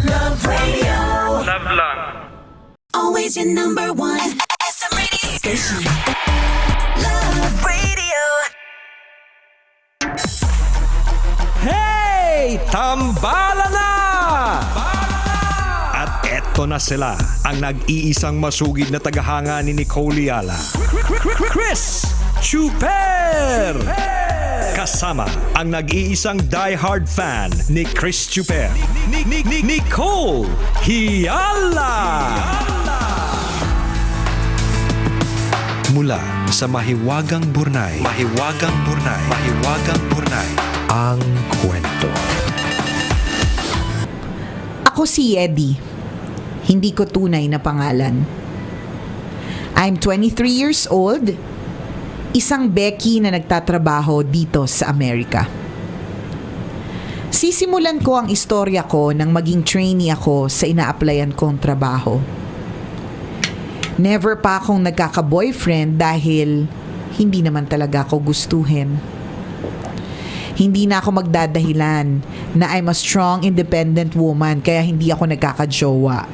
Love Radio. Love lang. Always your number one. SM Radio Station. Love Radio. Hey! Tambala na! At eto na sila, ang nag-iisang masugid na tagahanga ni Nicole Yala. Chris Chuper! Kasama ang nag-iisang die-hard fan ni Chris Chuper, Nicole Hiala! Mula sa Mahiwagang Burnay, ang kwento. Ako si Eddie. Hindi ko tunay na pangalan. I'm 23 years old, isang Becky na nagtatrabaho dito sa Amerika. Sisimulan ko ang istorya ko nang maging trainee ako sa ina-applyan kong trabaho. Never pa akong nagkaka-boyfriend dahil hindi naman talaga ako gustuhin. Hindi na ako magdadahilan na I'm a strong, independent woman kaya hindi ako nagkaka-jowa.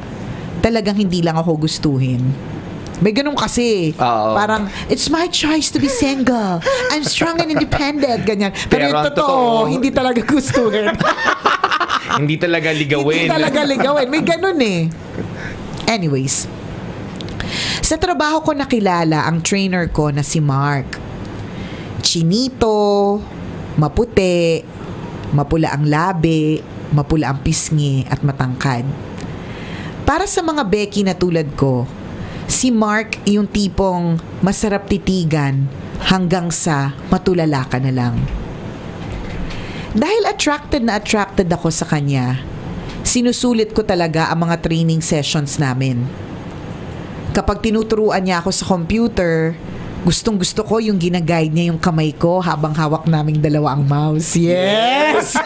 Talagang hindi lang ako gustuhin. May ganun kasi. Parang, it's my choice to be single. I'm strong and independent. Ganyan. Pero yung totoo, hindi talaga gustuhin. Hindi talaga ligawin. Hindi talaga ligawin. May ganun eh. Anyways, sa trabaho ko nakilala ang trainer ko na si Mark. Chinito, maputi, mapula ang labi, mapula ang pisngi at matangkad. Para sa mga Becky na tulad ko, si Mark yung tipong masarap titigan hanggang sa matulala ka na lang. Dahil attracted ako sa kanya, sinusulit ko talaga ang mga training sessions namin. Kapag tinuturuan niya ako sa computer, gustong-gusto ko yung ginaguide niya yung kamay ko habang hawak naming dalawa ang mouse. Yes!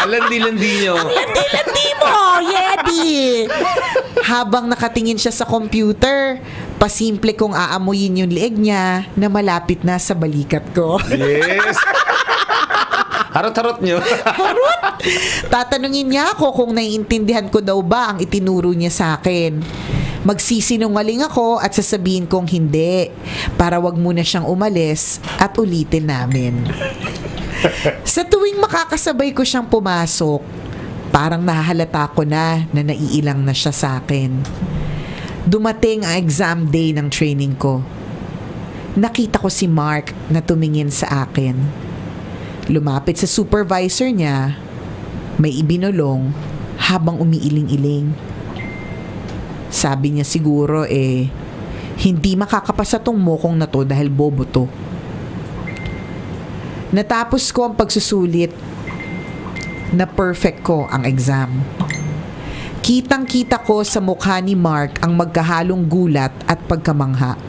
Alandi-landi nyo. Landi mo, Yedi! Habang nakatingin siya sa computer, pasimple kong aamuyin yung leeg niya na malapit na sa balikat ko. Yes. Harot-harot nyo. Harot! Tatanungin niya ako kung naiintindihan ko daw ba ang itinuro niya sa akin. Magsisinungaling ako at sasabihin kong hindi para wag muna siyang umalis at ulitin namin. Sa tuwing makakasabay ko siyang pumasok, parang nahahalata ko na naiilang na siya sa akin. Dumating ang exam day ng training ko. Nakita ko si Mark na tumingin sa akin. Lumapit sa supervisor niya, may ibinulong habang umiiling-iling. Sabi niya siguro hindi makakapasa tong mokong na to dahil bobo to. Natapos ko ang pagsusulit na perfect ko ang exam. Kitang-kita ko sa mukha ni Mark ang magkahalong gulat at pagkamangha.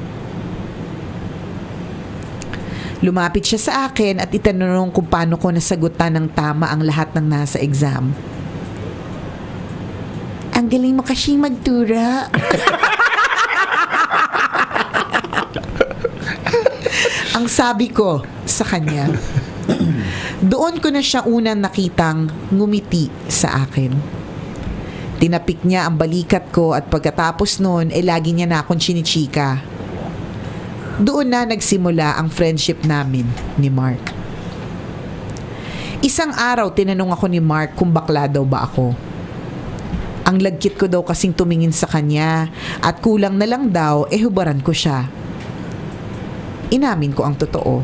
Lumapit siya sa akin at itanong kung paano ko nasagutan ng tama ang lahat ng nasa exam. Ang galing mo kasing magtura. Ang sabi ko sa kanya. Doon ko na siya unang nakitang ngumiti sa akin. Tinapik niya ang balikat ko at pagkatapos noon lagi niya na akong chinichika. Doon na nagsimula ang friendship namin ni Mark. Isang araw tinanong ako ni Mark kung bakla daw ba ako. Ang lagkit ko daw kasing tumingin sa kanya at kulang na lang daw hubaran ko siya. Inamin ko ang totoo.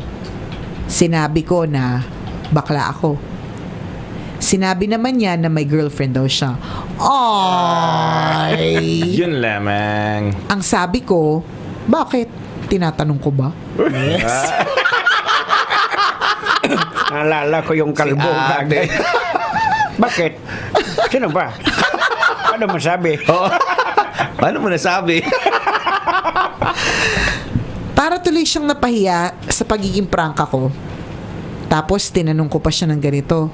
Sinabi ko na bakla ako. Sinabi naman niya na may girlfriend daw siya. Ay! Yun lamang. Ang sabi ko, bakit? Tinatanong ko ba? Yes. Naalala ko yung kalbo agad. Bakit? Sino ba? Paano masabi? Paano mo nasabi? Para tuloy siyang napahiya sa pagiging prangka ko. Tapos tinanong ko pa siya ng ganito.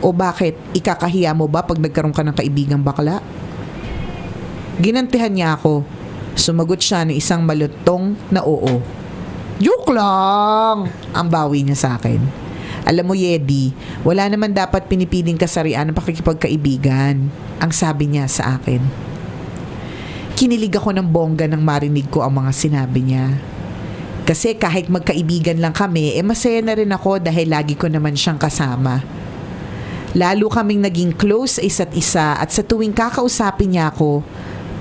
O bakit? Ikakahiya mo ba pag nagkaroon ka ng kaibigang bakla? Ginantihan niya ako. Sumagot siya ng isang malutong na oo. Joke lang! Ang bawi niya sa akin. Alam mo, Yedi, wala naman dapat pinipiling kasarian ng pakikipagkaibigan. Ang sabi niya sa akin. Kinilig ako ng bongga nang marinig ko ang mga sinabi niya. Kasi kahit magkaibigan lang kami, masaya na rin ako dahil lagi ko naman siyang kasama. Lalo kaming naging close sa isa't isa at sa tuwing kakausapin niya ako,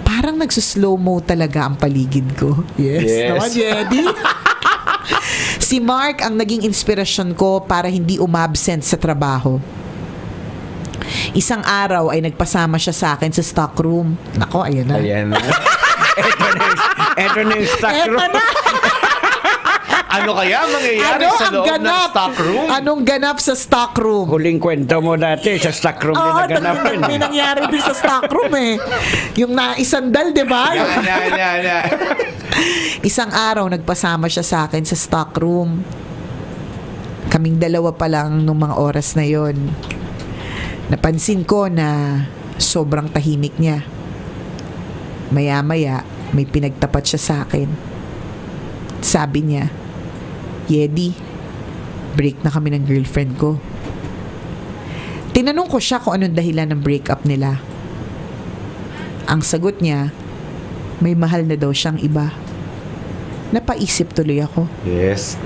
parang nagsuslow mo talaga ang paligid ko. Yes. Naman, Yedi. Si Mark ang naging inspirasyon ko para hindi umabsent sa trabaho. Isang araw ay nagpasama siya sa akin sa stockroom. Nako, ayan na. Ayan na. Eto na yung stock Eto room. na! Ano kaya mangyayari sa loob ng stock room? Anong ganap sa stockroom? Huling kwento mo dati sa stock room din naganapin. May nangyari din sa stockroom eh. Yung naisandal, di ba? Yan. Isang araw, nagpasama siya sa akin sa stockroom. Kaming dalawa pa lang nung mga oras na yon. Napansin ko na sobrang tahimik niya. Maya-maya, may pinagtapat siya sa akin. Sabi niya, Yedi, break na kami ng girlfriend ko. Tinanong ko siya kung anong dahilan ng breakup nila. Ang sagot niya, may mahal na daw siyang iba. Napaisip tuloy ako. Yes.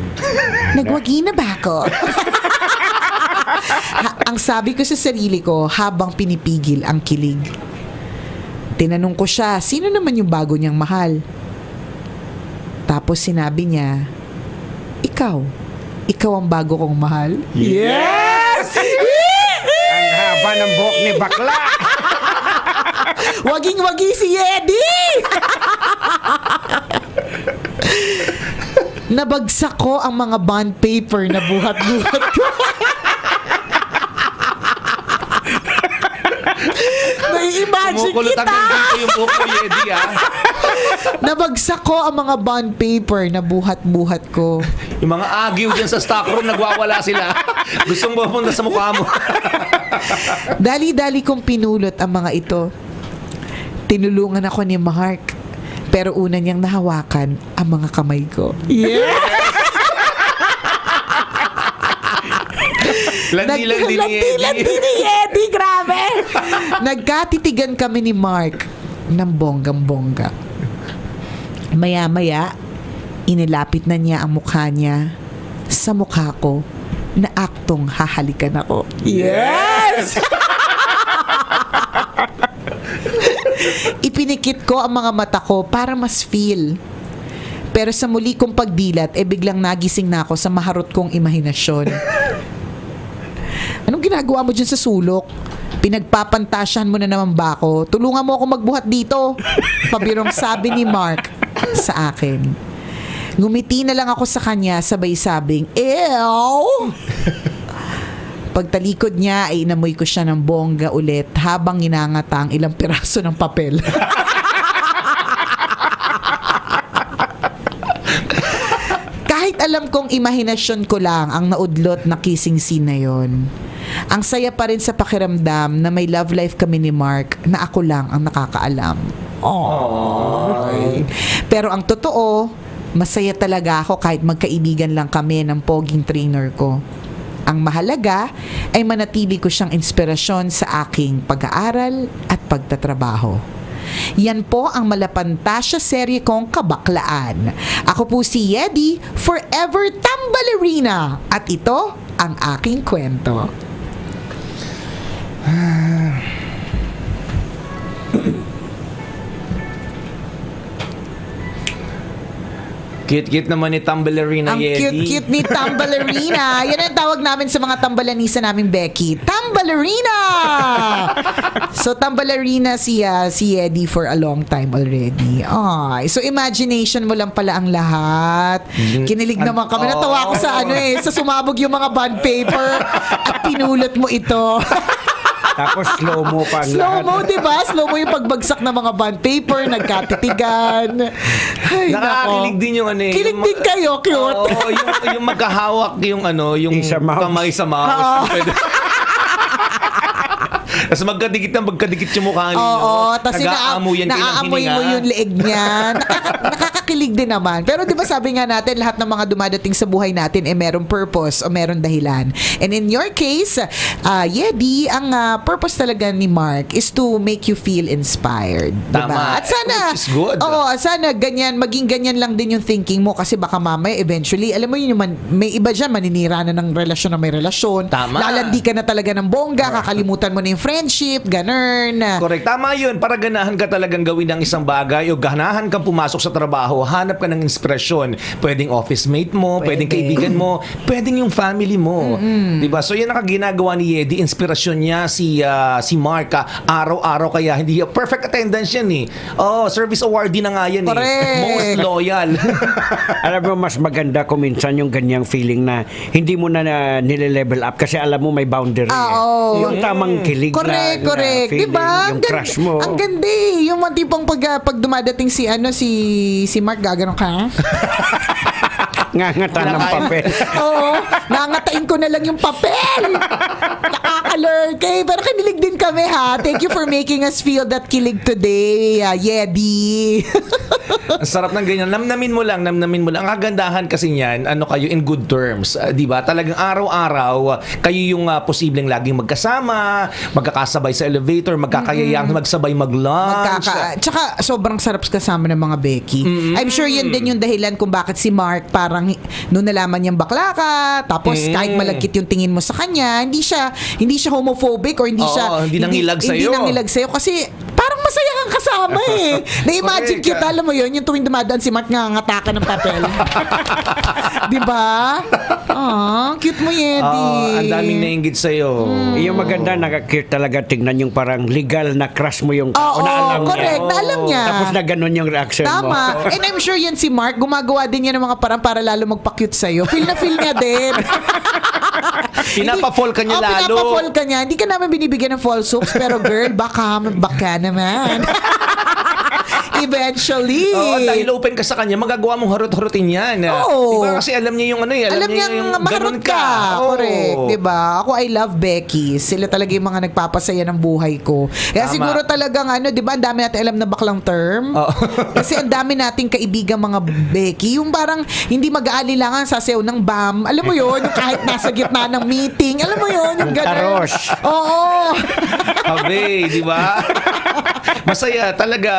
Nagwagi na ba ako? Ang sabi ko sa sarili ko habang pinipigil ang kilig. Tinanong ko siya, sino naman yung bago niyang mahal? Tapos sinabi niya, ikaw ang bago kong mahal. Yes! Ang haba ng buhok ni bakla. Waging-wagi si Yedi! Nabagsak ko ang mga bond paper na buhat-buhat ko. Nai-imagine Kumukulot kita! hanggang dito yung buhok mo, Yedi, ah. Nabagsak ko ang mga bond paper na buhat-buhat ko. Yung mga agiw dyan sa stockroom, nagwawala sila. Gustong pupunta sa mukha mo. Dali-dali kong pinulot ang mga ito. Tinulungan ako ni Mark. Pero una niyang nahawakan ang mga kamay ko. Yeah! Landi-landi ni Yedi. Landi ni Yedi, grabe! Nagkatitigan kami ni Mark ng bonggang-bongga. Maya-maya, inilapit na niya ang mukha niya sa mukha ko na aktong hahalikan ako. Yes! Ipinikit ko ang mga mata ko para mas feel. Pero sa muli kong pagdilat, biglang nagising na ako sa maharot kong imahinasyon. Anong ginagawa mo dyan sa sulok? Pinagpapantasyahan mo na naman ba ako? Tulungan mo ako magbuhat dito. Pabirong sabi ni Mark sa akin. Ngumiti na lang ako sa kanya, sabay sabing, ew! Pagtalikod niya ay inamoy ko siya ng bongga ulit habang inangata ang ilang piraso ng papel. Kahit alam kong imahinasyon ko lang ang naudlot na kissing scene na yon, ang saya pa rin sa pakiramdam na may love life kami ni Mark na ako lang ang nakakaalam. Aww. Pero ang totoo, masaya talaga ako kahit magkaibigan lang kami ng poging trainer ko. Ang mahalaga ay manatili ko siyang inspirasyon sa aking pag-aaral at pagtatrabaho. Yan po ang Malapantasya serye kong Kabaklaan. Ako po si Yedi, Forever Tambalerina. At ito ang aking kwento. Cute-cute naman ni Tambalerina, Ang Yedi. cute-cute ni Tambalerina. Yan ang tawag namin sa mga tambalanisa namin, Becky. Tambalerina! So, Tambalerina si Yedi for a long time already. Ay, so, imagination mo lang pala ang lahat. Kinilig naman kami. Natawa ako sa sa sumabog yung mga bond paper at pinulot mo ito. Tapos slow mo pa ang Slow lahat. mo, di ba? Slow mo yung pagbagsak ng mga bond paper, nagkatitigan. Ay, Nakakakilig nako. din yung ano eh. Kilig yung din kayo, cute. Oo, yung magkahawak yung ano, yung Yung sa mouse. kamay sa mouse. Pwede. Tapos magkadikit yung mukha niyo. Oo, tapos nag-aamuyan kayo ng naaamoy hininga. mo yung leeg niya. Nakakakilig din naman. Pero di ba sabi nga natin, lahat ng mga dumadating sa buhay natin merong purpose o merong dahilan. And in your case, Yedi, ang purpose talaga ni Mark is to make you feel inspired. Diba? Tama. At sana, Which is good. oo, sana maging ganyan lang din yung thinking mo kasi baka mamaya eventually, alam mo yun, may iba dyan, maninira na ng relasyon na may relasyon. Tama. Lalandi ka na talaga ng bongga, kakalimutan mo na yung friendship, ganun. Correct. Tama yun. Para ganahan ka talagang gawin ng isang bagay o ganahan kang pumasok sa trabaho, hanap ka ng inspirasyon. Pwedeng office mate mo, pwedeng kaibigan mo, pwedeng yung family mo. Diba? So yan ang ginagawa ni Yedi. Inspirasyon niya si Mark. Araw-araw kaya hindi perfect attendance yan eh. Oh, service awardee na nga yan eh. Correct. Most loyal. Alam mo, mas maganda kung minsan yung ganyang feeling na hindi mo na nile-level up kasi alam mo may boundary. Oo. Yung tamang kilig Correct, na correct. feeling, Diba? yung crush mo. Ang ganda eh. Yung mga tipong pag dumadating si Mark, gaganon ka. Ngangata ng papel. Oo. Nangatain ko na lang yung papel. Nakakalurkay. Pero kinilig din kami ha. Thank you for making us feel that kilig today, Yedi. Ang sarap ng ganyan. Namnamin mo lang. Ang kagandahan kasi niyan, kayo in good terms. Di ba? Talagang araw-araw, kayo yung posibleng laging magkasama, magkakasabay sa elevator, magkakayayang magsabay mag-lunch. Tsaka sobrang sarap kasama ng mga Becky. I'm sure yun din yung dahilan kung bakit si Mark parang nung nalaman niyang bakla ka, tapos kahit malagkit yung tingin mo sa kanya, hindi siya homophobic or hindi siya hindi nangilag sa'yo. Hindi nangilag sa'yo kasi parang masaya kang kasama eh. Na-imagine Correct. kita, alam mo yun, yung tuwing dumadaan si Mark ngangatakan ng papel. Di ba? Cute mo, Yedi. Ang daming nainggit sa'yo. Yung maganda, nakakute talaga tignan yung parang legal na crush mo yung Oo, na alam correct. niya. Na alam niya. Tapos na ganun yung reaction mo. Tama. And I'm sure yan si Mark, gumagawa din yan ng mga parang para lalo magpa-cute sa'yo. Feel na feel niya din. Pinapa-fall ka niya lalo. Pinapa-fall ka niya. Hindi ka namin binibigyan ng false hopes, pero girl, baka naman. Eventually. Oo, dahil open ka sa kanya, magagawa mong harot-harotin yan. Oo. Diba? Kasi alam niya yung Alam niya yung makarot ganun ka. Oo. Correct. Diba? Ako, I love Becky. Sila talaga yung mga nagpapasaya ng buhay ko. Kaya Tama. siguro talagang diba, ang dami natin alam na baklang term. Oo. Kasi ang dami nating kaibigan mga Becky. Yung parang hindi mag-aalilangan sasayaw ng BAM. Alam mo yun? Yung kahit nasa gitna ng meeting. Alam mo yun? Yung ganun. Taros. Oo. Abe, di ba? Masaya talaga.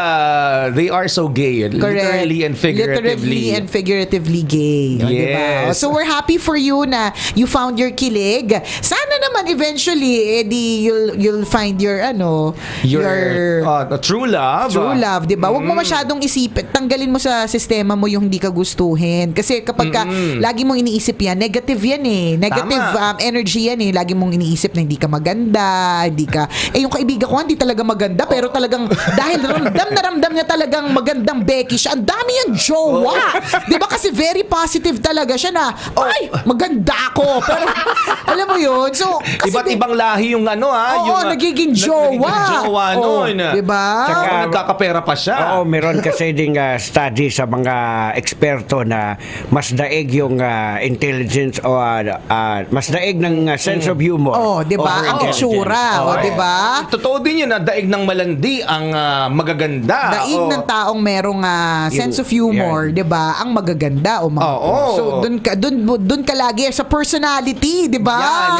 They are so gay. Literally and figuratively. Literally and figuratively gay. O, diba? Yes. So we're happy for you na you found your kilig. Sana naman eventually you'll find your true love. true love, 'di ba? Huwag mo masyadong isipin. Tanggalin mo sa sistema mo yung hindi ka gustuhin. Kasi kapag lagi mong iniisip yan, negative yan eh. Negative energy yan eh. Lagi mong iniisip na hindi ka maganda, hindi ka yung kaibigan ko hindi talaga maganda pero talagang dahil ramdam niya talagang magandang Becky siya. Ang dami yung jowa. 'Di ba? Kasi very positive talaga siya na, ay, maganda ako. Pero alam mo yun? So, kasi Iba't ibang lahi yung nagiging jowa. Nagiging jowa nun. Diba? Saka nagkakapera pa siya. Oo, meron kasi ding study sa mga eksperto na mas daig yung intelligence o mas daig ng sense of humor. Diba? over Ang intelligence. itsura. Diba? Totoo din yun na daig ng malandi ang magaganda. Daig ng taong merong sense of humor, 'di ba? Ang magaganda o So doon ka lagi sa personality, 'di ba? Yan.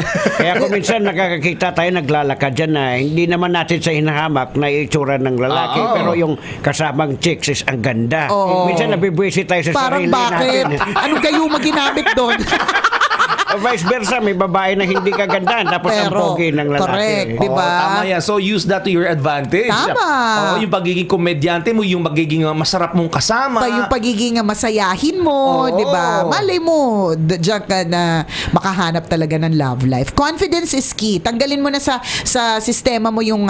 Kaya kung minsan nakakakita tayo naglalakad dyan na hindi naman natin sa hinahamak na itsura ng lalaki Oo. pero yung kasamang chicks is ang ganda. Oo. Minsan nabibwisi tayo sa Parang sarili bakit? natin. Anong kayo maginamit doon? O vice versa, may babae na hindi kagandaan tapos ang Pero, pogi ng lalaki. correct. Oo, Diba? tama yan. So use that to your advantage. Tama. Yung pagiging komedyante mo, yung magiging masarap mong kasama. Yung pagiging masayahin mo, Oo. 'di ba? Malay mo, diyan ka na makahanap talaga ng love life. Confidence is key. Tanggalin mo na sa sistema mo yung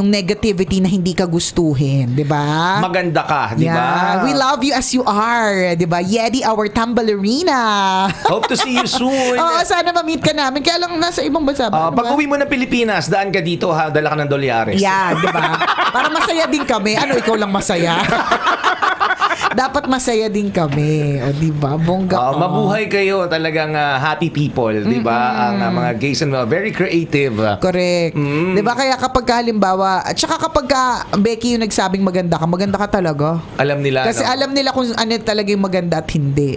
negativity na hindi ka gustuhin, 'di ba? Maganda ka, di ba? Yeah. We love you as you are, 'di ba? Yedi, our tumblerina. Hope to see you soon. Oo, sana ma-meet ka namin. Kaya lang nasa ibang bansa. Ano ba? Pag uwi mo ng Pilipinas, daan ka dito ha, dala ka ng dolyares. Yeah, di ba? Para masaya din kami. Ano, ikaw lang masaya? Dapat masaya din kami. O, di ba? Bongga ka. Mabuhay kayo talagang happy people, di ba? Ang mga gays and very creative. Correct. Di ba? Kaya kapag halimbawa, at saka kapag Becky yung nagsabing maganda ka talaga. Alam nila. Kasi alam nila kung ano talaga yung maganda at hindi.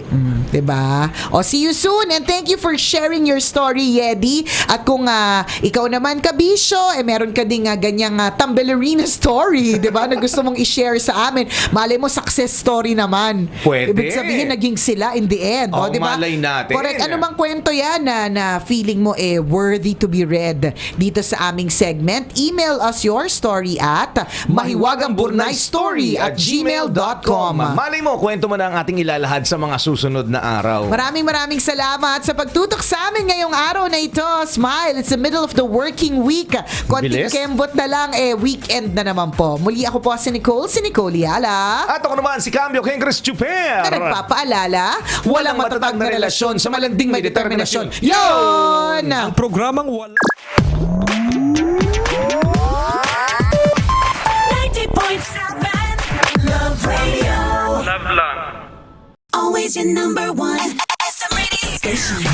Di ba? O, see you soon and thank you for sharing your story, Yedi. At kung ikaw naman, Kabisyo, meron ka ding ganyang Tambellerina story, di ba? Na gusto mong i-share sa amin. Malay mo, success story naman. Pwede. Ibig sabihin, naging sila in the end. Oo, di ba? malay natin. Correct. Ano bang kwento yan na feeling mo worthy to be read dito sa aming segment? Email us your story at mahiwagangburnaystory@gmail.com. Malay mo, kwento mo na ang ating ilalahad sa mga susunod na araw. Maraming salamat sa pagtutok sa amin ngayong araw na ito. Smile, it's the middle of the working week. Konting Bilis. kembot na lang, weekend na naman po. Muli ako po si Nicole Yala. At ako naman si Cambio Kengres Chuper. Na nagpapaalala, walang matatag na relasyon sa malanding may determinasyon. Yon! Ang programang wala 90.7 Love Radio. Love lang. Always your number one. SM Radio Station.